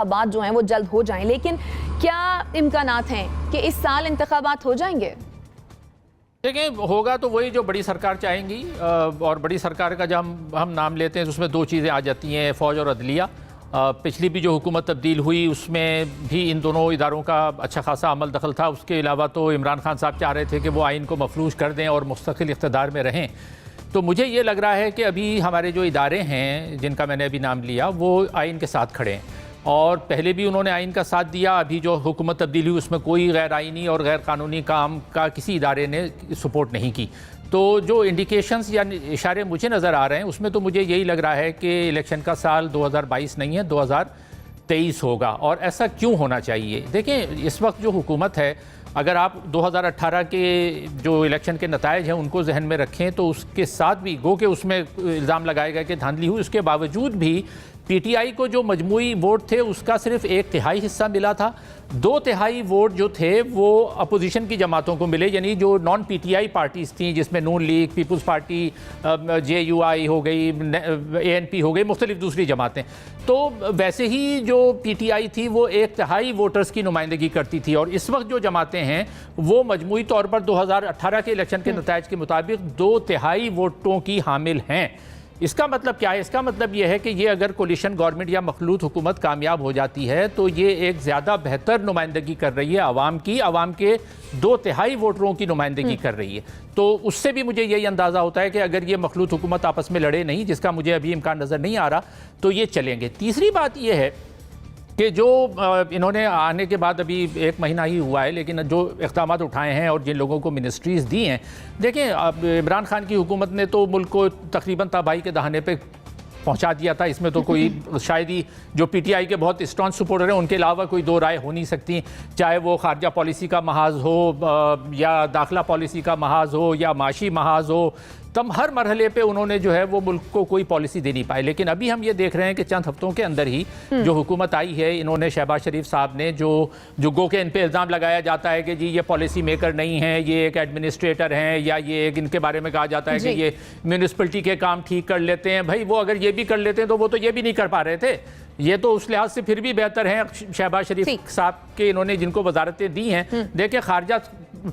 इंतखाबात जो हैं वो जल्द हो जाएं, लेकिन क्या इम्कानात हैं कि इस साल इंतखाबात हो जाएंगे? देखिए, होगा तो वही जो बड़ी सरकार चाहेंगी। और बड़ी सरकार का जब हम नाम लेते हैं तो उसमें दो चीज़ें आ जाती हैं, फ़ौज और अदलिया। पिछली भी जो हुकूमत तब्दील हुई उसमें भी इन दोनों इदारों का अच्छा खासा अमल दखल था। उसके अलावा तो इमरान खान साहब चाह रहे थे कि वो आइन को मफलूज कर दें और मुस्तकिल इक़्तिदार में रहें। तो मुझे ये लग रहा है कि अभी हमारे जो इदारे हैं जिनका मैंने अभी नाम लिया वो आइन के साथ खड़े हैं, और पहले भी उन्होंने आइन का साथ दिया। अभी जो हुकूमत तब्दील हुई उसमें कोई गैर आइनी और गैर कानूनी काम का किसी इदारे ने सपोर्ट नहीं की। तो जो इंडिकेशंस या इशारे मुझे नज़र आ रहे हैं उसमें तो मुझे यही लग रहा है कि इलेक्शन का साल 2022 नहीं है, 2023 होगा। और ऐसा क्यों होना चाहिए? देखें, इस वक्त जो हुकूमत है, अगर आप 2018 के जो इलेक्शन के नताइज हैं उनको जहन में रखें तो उसके साथ भी गो के उसमें इल्ज़ाम लगाया गया कि धांधली हुई, उसके बावजूद भी पीटीआई को जो मजमूई वोट थे उसका सिर्फ 1/3 हिस्सा मिला था। 2/3 वोट जो थे वो अपोजिशन की जमातों को मिले, यानी जो नॉन पीटीआई पार्टीज़ थी जिसमें नून लीग, पीपल्स पार्टी, JUI हो गई, ANP हो गई, मुख्तलिफ दूसरी जमातें। तो वैसे ही जो पीटीआई थी वो 1/3 वोटर्स की नुमाइंदगी करती थी, और इस वक्त जो जमातें हैं वो मजमूई तौर पर 2018 के इलेक्शन के नताइज के मुताबिक 2/3 वोटों की हामिल हैं। इसका मतलब क्या है? इसका मतलब यह है कि ये अगर कोलिशन गवर्नमेंट या मखलूत हुकूमत कामयाब हो जाती है तो ये एक ज़्यादा बेहतर नुमाइंदगी कर रही है आवाम की, आवाम के 2/3 वोटरों की नुमाइंदगी कर रही है। तो उससे भी मुझे यही अंदाज़ा होता है कि अगर ये मखलूत हुकूमत आपस में लड़े नहीं, जिसका मुझे अभी इम्कान नज़र नहीं आ रहा, तो ये चलेंगे। तीसरी बात यह है कि जो इन्होंने आने के बाद अभी 1 महीना ही हुआ है, लेकिन जो इक़दाम उठाए हैं और जिन लोगों को मिनिस्ट्रीज़ दी हैं, देखें, अब इमरान खान की हुकूमत ने तो मुल्क को तकरीबन तबाही के दहाने पे पहुंचा दिया था। इसमें तो कोई शायद ही जो पीटीआई के बहुत स्ट्रॉन्ग सपोर्टर हैं उनके अलावा कोई दो राय हो नहीं सकती, चाहे वो खारजा पॉलिसी का महाज हो या दाखिला पॉलिसी का महाज हो या माशी महाज हो। तब हर मरहले पे उन्होंने जो है वो मुल्क को कोई पॉलिसी दे नहीं पाए। लेकिन अभी हम ये देख रहे हैं कि चंद हफ्तों के अंदर ही जो हुकूमत आई है, इन्होंने शहबाज शरीफ साहब ने जो गो के इन पे इल्ज़ाम लगाया जाता है कि जी ये पॉलिसी मेकर नहीं है, ये एक एडमिनिस्ट्रेटर हैं, या ये एक इनके बारे में कहा जाता है कि ये म्यूनिसिपलिटी के काम ठीक कर लेते हैं। भाई वो अगर ये भी कर लेते हैं तो वो तो ये भी नहीं कर पा रहे थे। ये तो उस लिहाज से फिर भी बेहतर है शहबाज शरीफ साहब के, इन्होंने जिनको वजारतें दी हैं। देखिए, खारजा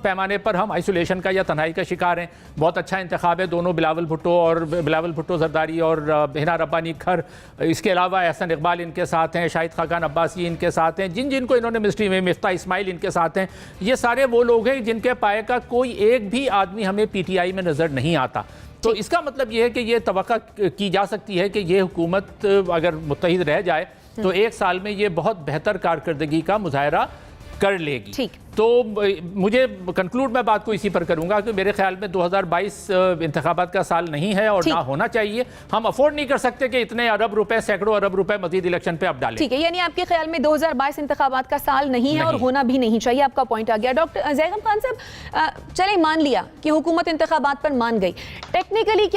पैमाने पर हम आइसोलेशन का या तन्हाई का शिकार हैं। बहुत अच्छा इंतखाब है, दोनों बिलावल भुट्टो जरदारी और हिना रब्बानी खर, इसके अलावा एहसन इकबाल इनके साथ हैं, शाहिद खाकान अब्बासी इनके साथ हैं, जिनको इन्होंने मिनिस्ट्री में मिफ्ता इस्माइल इनके साथ हैं। ये सारे वो लोग हैं जिनके पाए का कोई एक भी आदमी हमें पीटीआई में नज़र नहीं आता। तो इसका मतलब यह है कि ये तवक्का की जा सकती है कि ये हुकूमत अगर मुत्तहिद रह जाए तो 1 साल में ये बहुत बेहतर कारकर्दगी का मुजाहरा कर लेगी। तो मुझे कंक्लूड मैं बात को इसी पर करूंगा कि मेरे ख्याल में 2022 इंतखाबात का साल नहीं है और ना होना चाहिए। हम अफोर्ड नहीं कर सकते कि इतने अरब रुपए, सैकड़ों अरब रुपए मजीद इलेक्शन पे अब डालें। ठीक है, यानी आपके ख्याल में 2022 इंतखाबात का साल नहीं है और होना भी नहीं चाहिए। आपका पॉइंट आ गया। डॉक्टर ज़ैगम खान साहब, चले मान लिया कि हुकूमत इंतखाबात पर मान गई, टेक्निकली क्या